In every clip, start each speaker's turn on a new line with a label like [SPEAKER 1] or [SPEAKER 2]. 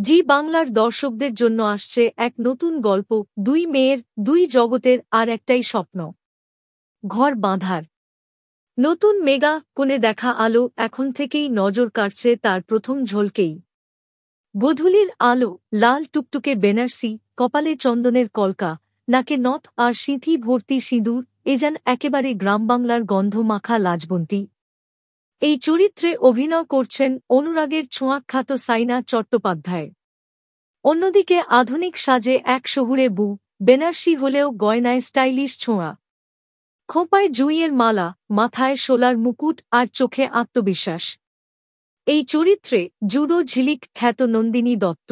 [SPEAKER 1] জি বাংলার দর্শকদের জন্য আসছে এক নতুন গল্প, দুই মেয়ের, দুই জগতের আর একটাই স্বপ্ন, ঘর বাঁধার। নতুন মেগা কোণে দেখা আলো এখন থেকেই নজর কাড়ছে তার প্রথম ঝলকেই। গোধূলির আলো, লাল টুকটুকে বেনারসি, কপালে চন্দনের কলকা, নাকে নথ আর সিঁথি ভর্তি সিঁদুর, এ যেন একেবারে গ্রামবাংলার গন্ধমাখা লাজবন্তী। এই চরিত্রে অভিনয় করছেন অনুরাগের ছোঁয়াখ্যাত সাইনা চট্টোপাধ্যায়। অন্যদিকে আধুনিক সাজে এক শহুরে বউ, বেনারসি হলেও গয়নায় স্টাইলিশ ছোঁয়া। খোঁপায় জুঁইয়ের মালা, মাথায় শোলার মুকুট আর চোখে আত্মবিশ্বাস। এই চরিত্রে জুডো ঝিলিক খ্যাত নন্দিনী দত্ত।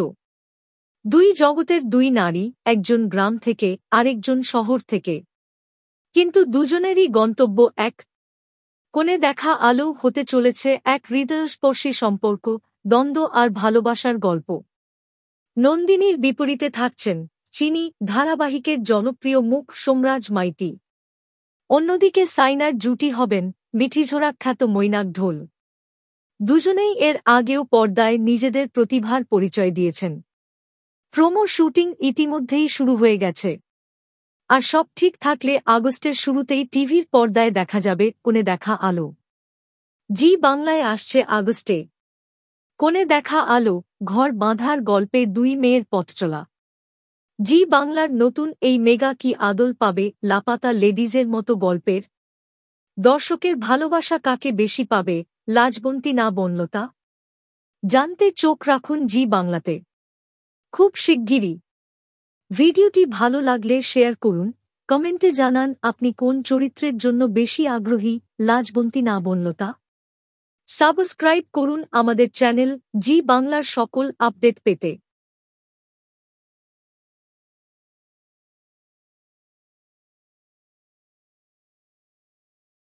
[SPEAKER 1] দুই জগতের দুই নারী, একজন গ্রাম থেকে আরেকজন শহর থেকে, কিন্তু দুজনেরই গন্তব্য এক। কোণে দেখা আলো হতে চলেছে এক হৃদয়স্পর্শী সম্পর্ক, দ্বন্দ্ব আর ভালোবাসার গল্প। নন্দিনীর বিপরীতে থাকছেন চিনি ধারাবাহিকের জনপ্রিয় মুখ সোমরাজ মাইতি। অন্যদিকে সাইনার জুটি হবেন মিঠিঝোড়া খ্যাত মৈনাক ঢোল। দুজনেই এর আগেও পর্দায় নিজেদের প্রতিভার পরিচয় দিয়েছেন। প্রোমো শুটিং ইতিমধ্যেই শুরু হয়ে গেছে, আর সব ঠিক থাকলে আগস্টের শুরুতেই টিভির পর্দায় দেখা যাবে কোণে দেখা আলো। জি বাংলায় আসছে আগস্টে কোণে দেখা আলো, ঘর বাঁধার গল্পে দুই মেয়ের পথচলা। জি বাংলার নতুন এই মেগা কি আদল পাবে লাপাতা লেডিজের মতো গল্পের? দর্শকের ভালোবাসা কাকে বেশি পাবে, লাজবন্তী না বনলতা? জানতে চোখ রাখুন জি বাংলাতে খুব শিগগিরই। ভিডিওটি ভালো লাগলে শেয়ার করুন, কমেন্টে জানান আপনি কোন চরিত্রের জন্য বেশি আগ্রহী, লাজবন্তী না বনলতা। সাবস্ক্রাইব করুন আমাদের চ্যানেল জি বাংলার সকল আপডেট পেতে।